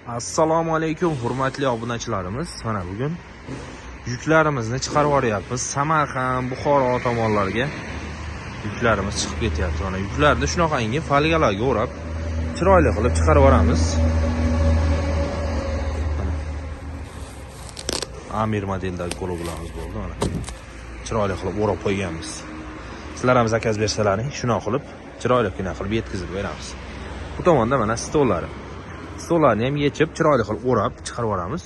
Assalomu alaykum hurmatli obunachilarimiz. Mana bugun yuklarimizni chiqarib yuboryapmiz. Samarqand, Buxoro tomonlarga yuklarimiz chiqib ketyapti. Mana yuklarni shunaqangi folgalarga o'rab, chiroyli qilib chiqarib yuboramiz. Amir modeldagi gologlarimiz bo'ldi. Mana chiroyli qilib o'rab qo'yganmiz. Sizlar ham zakaz bersalaring, shuna qilib chiroyli qilib yetkazib beramiz. Bu tomonda mana stollari. Stollarni ham yechib, chiroyli qilib o'rab chiqarib yuboramiz.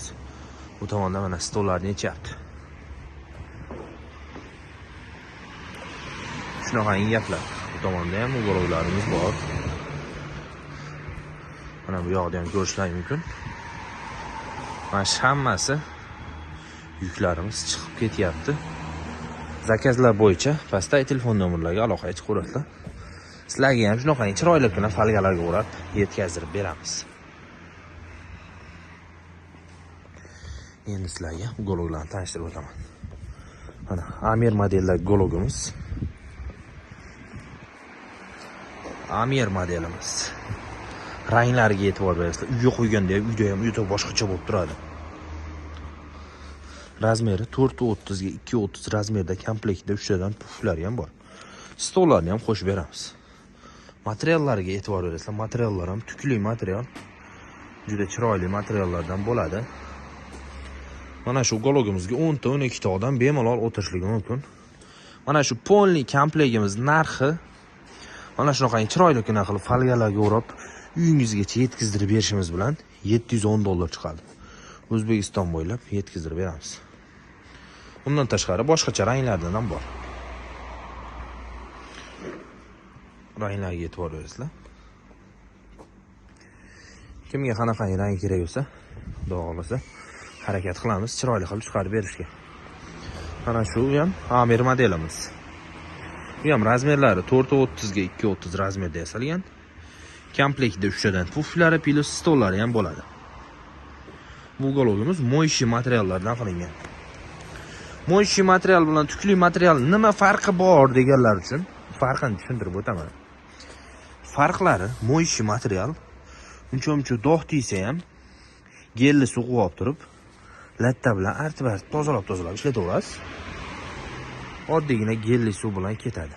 Bu tomonda mana stollarni yechyapti. Shunaqangi gaplar. Bu tomonda ham gologlarimiz bor. Mana bu yoqda ham ko'rishingiz mumkin. Mana shu hammasi yuklarimiz chiqib ketyapti. Zakazlar bo'yicha pastdagi telefon nomerlariga aloqa chiqaverasizlar. Sizlarga ham shunaqangi chiroyli folgalarga o'rab yetkazib beramiz. Endi sizlarga gologlarni tanishtirib o'taman. Mana Amir modeldagi gologimiz. Amir modelimiz. Ranglariga e'tibor berasizlar. Uyga qo'yganda ham, uyda ham boshqacha bo'lib turadi. Razmeri 4.30 ga 2.30 razmerda komplektda 3 tadan puflari ham bor. Stollarni ham qo'shib beramiz. Materiallariga e'tibor berasizlar. Materiallar ham tukli material. Juda chiroyli materiallardan bo'ladi. Mana shu gologimizga 10 ta 12 ta odam bemalol o'tirishligi mumkin. Mana shu polni komplegimiz narxi mana shunaqangi chiroyli qilib folgalarga o'rab uyingizgacha yetkazdirib berishimiz bilan $710 chiqadi. O'zbekiston bo'ylab yetkazdirib beramiz. Undan tashqari boshqacha ranglardan ham bor. Ranglarga e'tibor berasizlar. Kimga qanaqangi rang kerak bo'lsa, xudo xolasa harakat qilamiz, chiroyli qilib chiqarib berishga. Mana shu ham Amir modelimiz. Bu ham razmerlari 4.30 ga 2.30 razmerda yasalgan. Komplektda 3 tadan puflari, plus stollari ham bo'ladi. Bu gologimiz mo'yshi materiallardan qilingan. Mo'yshi material bilan tukli material nima farqi bor deganlar uchun farqini tushuntirib o'taman. Farqlari mo'yshi material uncha dog' tiysa ham gelli sug'ib olib turib, latta bilan artib tozalab ishlataverasiz. Oddiygina gelli suv bilan ketadi.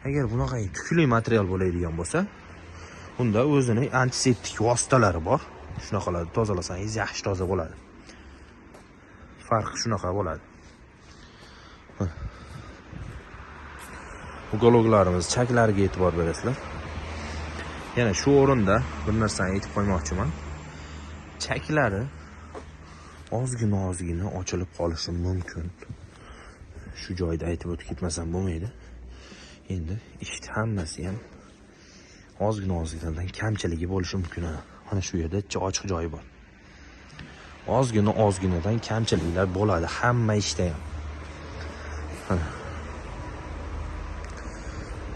Agar bunaqa tukli material bo'ladigan bo'lsa, unda o'zining antiseptik vositalari bor. Shunaqalarni tozalasangiz yaxshi toza bo'ladi. Farqi shunaqa bo'ladi. Bu gologlarimiz chaklariga e'tibor berasizlar. Yana shu o'rinda bir narsani aytib qo'ymoqchiman. Chaklari ozgina ochilib qolishi mumkin. Shu joyda aytib o'tib ketmasam bo'lmaydi. Endi ishni hammasi ham ozginadan kamchiligi bo'lishi mumkin. Mana shu yerda ochiq joyi bor. Ozginadan kamchiliklar bo'ladi hamma ishda ham.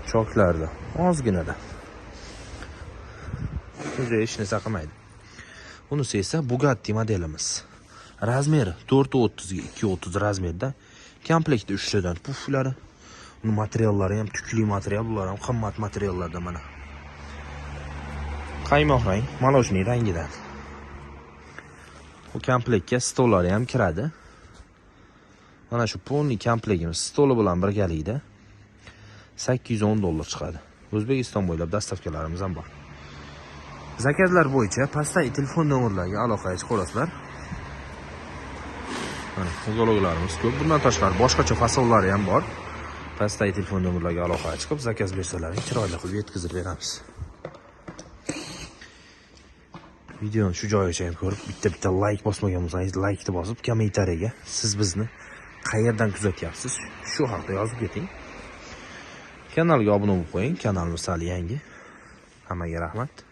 Choklarda ozginadan. O'zi ishni saqlamaydi. Bunisi esa Bugatti modelimiz. Razmeri 4.30 ga 2.30 razmerda. Komplektda 3 tadan puflari. Uni materiallari ham tukli material, bular ham qimmat materiallardan mana. Qaymoq rang, molojniy rangidan. Bu komplektga stollari ham kiradi. Mana shu polni komplektimiz stoli bilan birgalikda $810 chiqadi. O'zbekiston bo'ylab dastavkalarimiz ham bor. Zakazlar bo'yicha pastdagi telefon nomerlariga aloqa chiqarasizlar. Mana gologlarimiz ko'p. Bundan tashqari boshqacha fasollari ham bor. Pastdagi telefon nomerlariga aloqa chiqib, zakaz bersalaring, chiroyli qilib yetkazib beramiz. Videoni shu joyigacha ham ko'rib, bitta like bosmagan bo'lsangiz, like ni bosib, kommentariyaga siz bizni qayerdan kuzatyapsiz, shu haqda yozib keting. Kanalga obuna bo'lib qo'ying. Kanalimiz hali yangi. Hammaga rahmat.